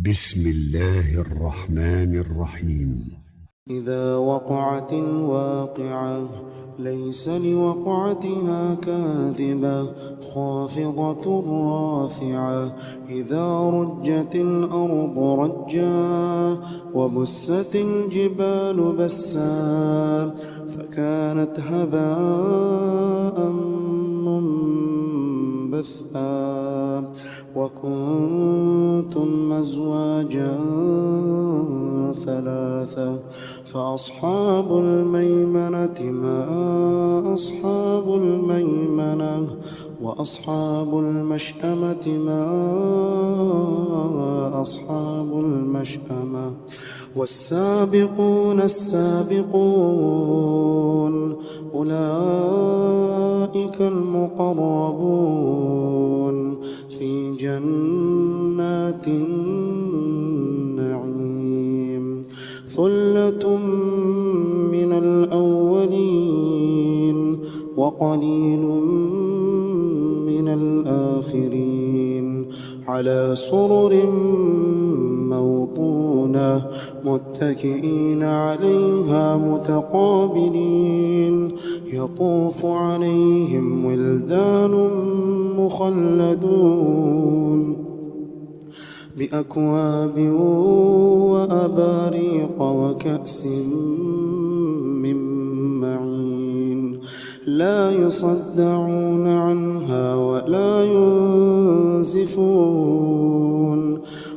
بسم الله الرحمن الرحيم. إذا وقعت الواقعة ليس لوقعتها كاذبة خافضة رافعة. إذا رجت الأرض رجا وبست الجبال بسا فكانت هباء منبثا وكنتم أزواجا ثلاثة فأصحاب الميمنة ما أصحاب الميمنة وأصحاب المشأمة ما أصحاب المشأمة. والسابقون السابقون أولئك المقربون في جنات النعيم. ثلة من الأولين وقليل من الآخرين. على سرر موضونة متكئين عليها متقابلين. يطوف عليهم ولدان مخلدون بأكواب وأباريق وكأس من معين. لا يصدعون عنها ولا ينزفون.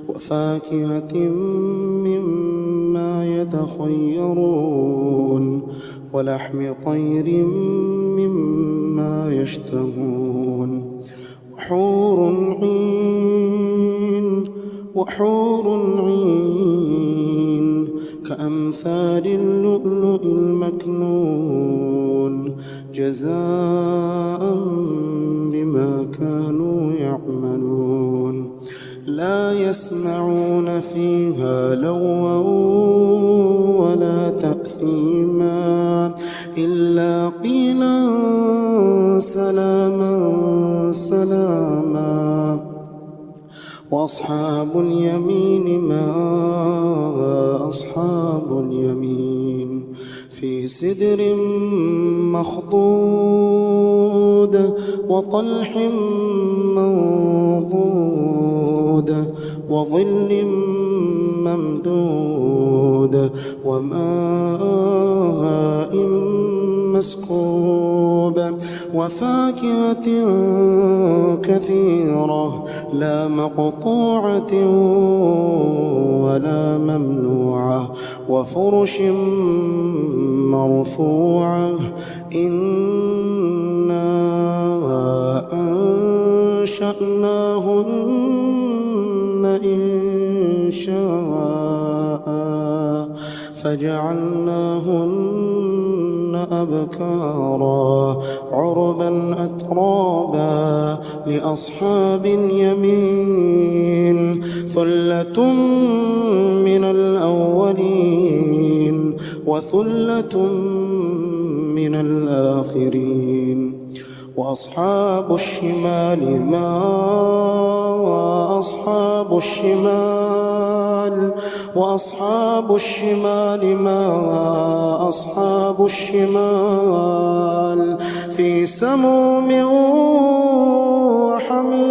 وفاكهة مما يتخيرون ولحم طير مما يشتهون. وحور عين كأمثال اللؤلؤ المكنون جزاء بما كانوا يعملون. لا يسمعون فيها لغوا ولا تأثيما إلا قيلا سلاما سلاما. وأصحاب اليمين ما أصحاب اليمين في سدر مخضود وطلح منضود وظل ممدود وماء مسكوب وفاكهة كثيرة لا مقطوعة ولا ممنوعة وفرش مرفوعة. إنا أنشأناهن إنشاء فجعلناهن أبكارا عربا أترابا لأصحاب اليمين. ثلة من الأولين وثلة من الآخرين. وأصحاب الشمال ما أصحاب الشمال وأصحاب الشمال ما أصحاب الشمال في سموم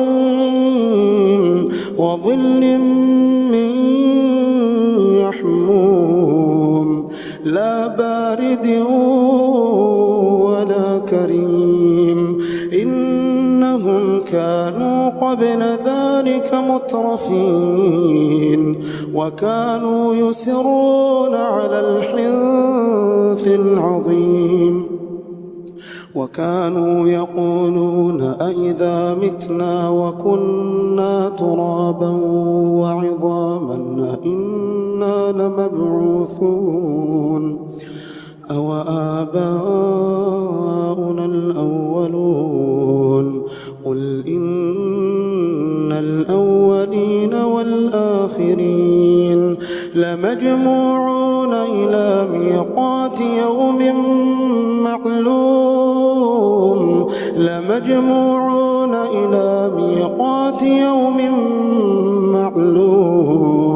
وحميم وظل من يحموم لا بارد ولا كريم. إنهم كانوا قبل ذلك مترفين وكانوا يصرون على الحنث العظيم وكانوا يقولون أئذا متنا وكنا ترابا وعظاما أئنا لمبعوثون أو آباؤنا الأولون. قل إن الأولين والآخرين لمجموعون إلى ميقات يوم معلوم. لمجموعون إلى ميقات يوم معلوم.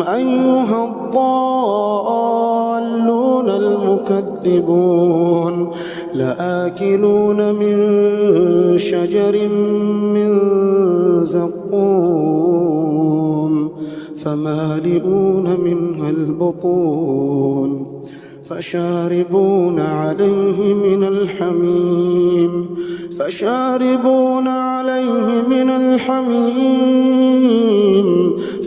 أيها الضالون المكذبون لآكلون من شجر من زقوم فمالئون منها البطون فشاربون عليه من الحميم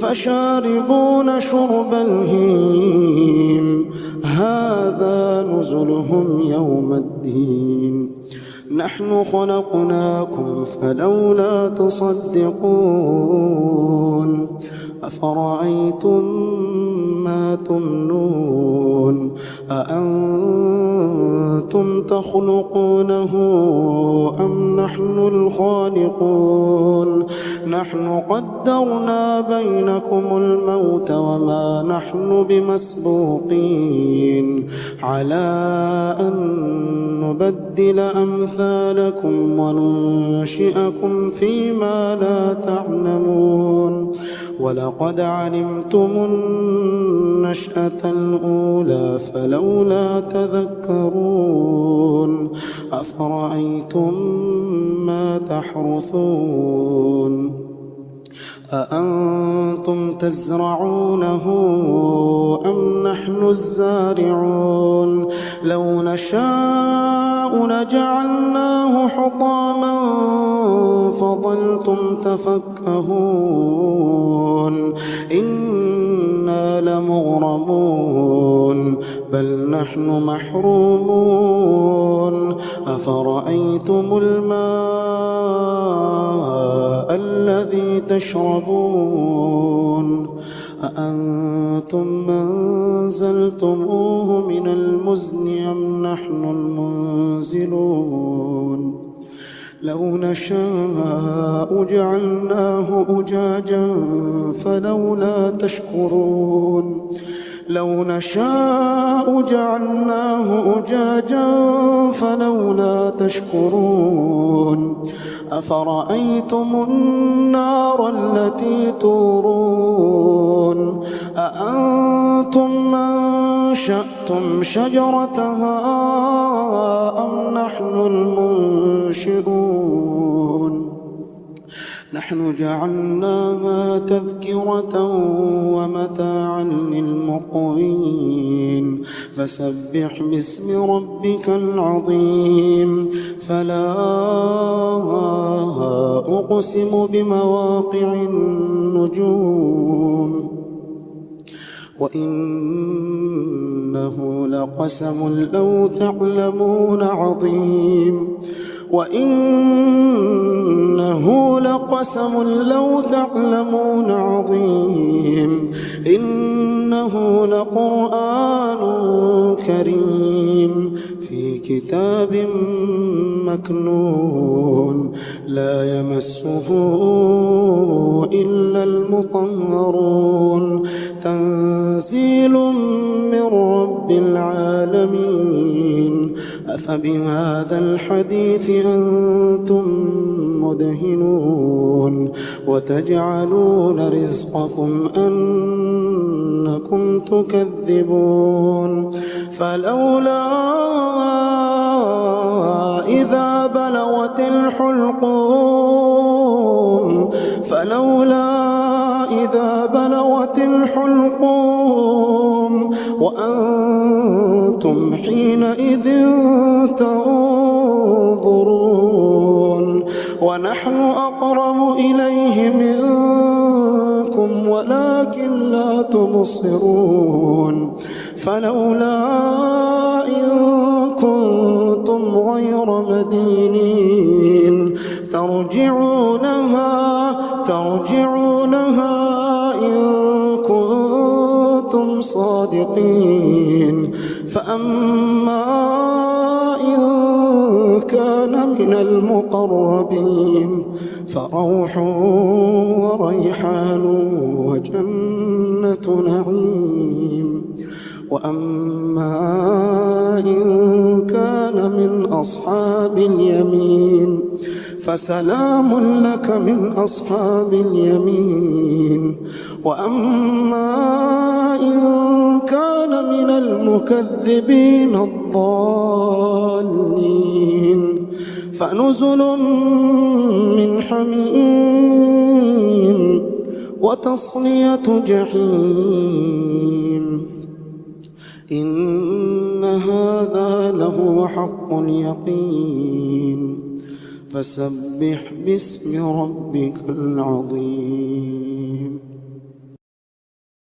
فشاربون شرب الهيم هذا نزلهم يوم الدين نحن خلقناكم فلولا تصدقون أفرأيتم ما تمنون أأنتم تخلقونه أم نحن الخالقون نحن قدرنا بينكم الموت وما نحن بمسبوقين على أن نبدل أمثالكم وننشئكم فيما لا تعلمون ولقد علمتم النشأة الأولى فلولا تذكرون أفرأيتم ما تحرثون أأنتم تزرعونه أم نحن الزارعون لو نشاء لجعلناه حطاما فظلتم تفكهون إنا لمغرمون بل نحن محرومون أفرأيتم الماء الذي تشربون أأنتم منزلتموه من المزن أم نحن المنزلون لو نشاء جعلناه أجاجا فلولا تشكرون لو نشاء جعلناه أجاجا فلولا تشكرون أفرأيتم النار التي تورون أأنتم أنشأتم شجرتها أم نحن المنشئون نحن جعلناها تذكرة ومتاعا للمقوين فسبح باسم ربك العظيم فلا أقسم بمواقع النجوم وإنه لقسم لو تعلمون عظيم وإنه لقسم لو تعلمون عظيم إنه لقرآن كريم في كتاب مكنون لا يمسه إلا المطهرون تنزيل من رب العالمين أفبهذا الحديث أنتم مدهنون وتجعلون رزقكم أنكم تكذبون فلولا إذا بلغت الحلقوم وأنتم حينئذ تنظرون ونحن أقرب إليه منكم ولكن لا تبصرون فلولا إن كنتم غير مدينين ترجعونها إن كنتم صادقين فأما إن كان من المقربين فروح وريحان وجنة نعيم وأما إن كان من أصحاب اليمين فسلام لك من أصحاب اليمين. وأما إن كان من المكذبين الضالين فنزل من حميم وتصلية جحيم. إن هذا لهو حق اليقين. فسبح باسم ربك العظيم.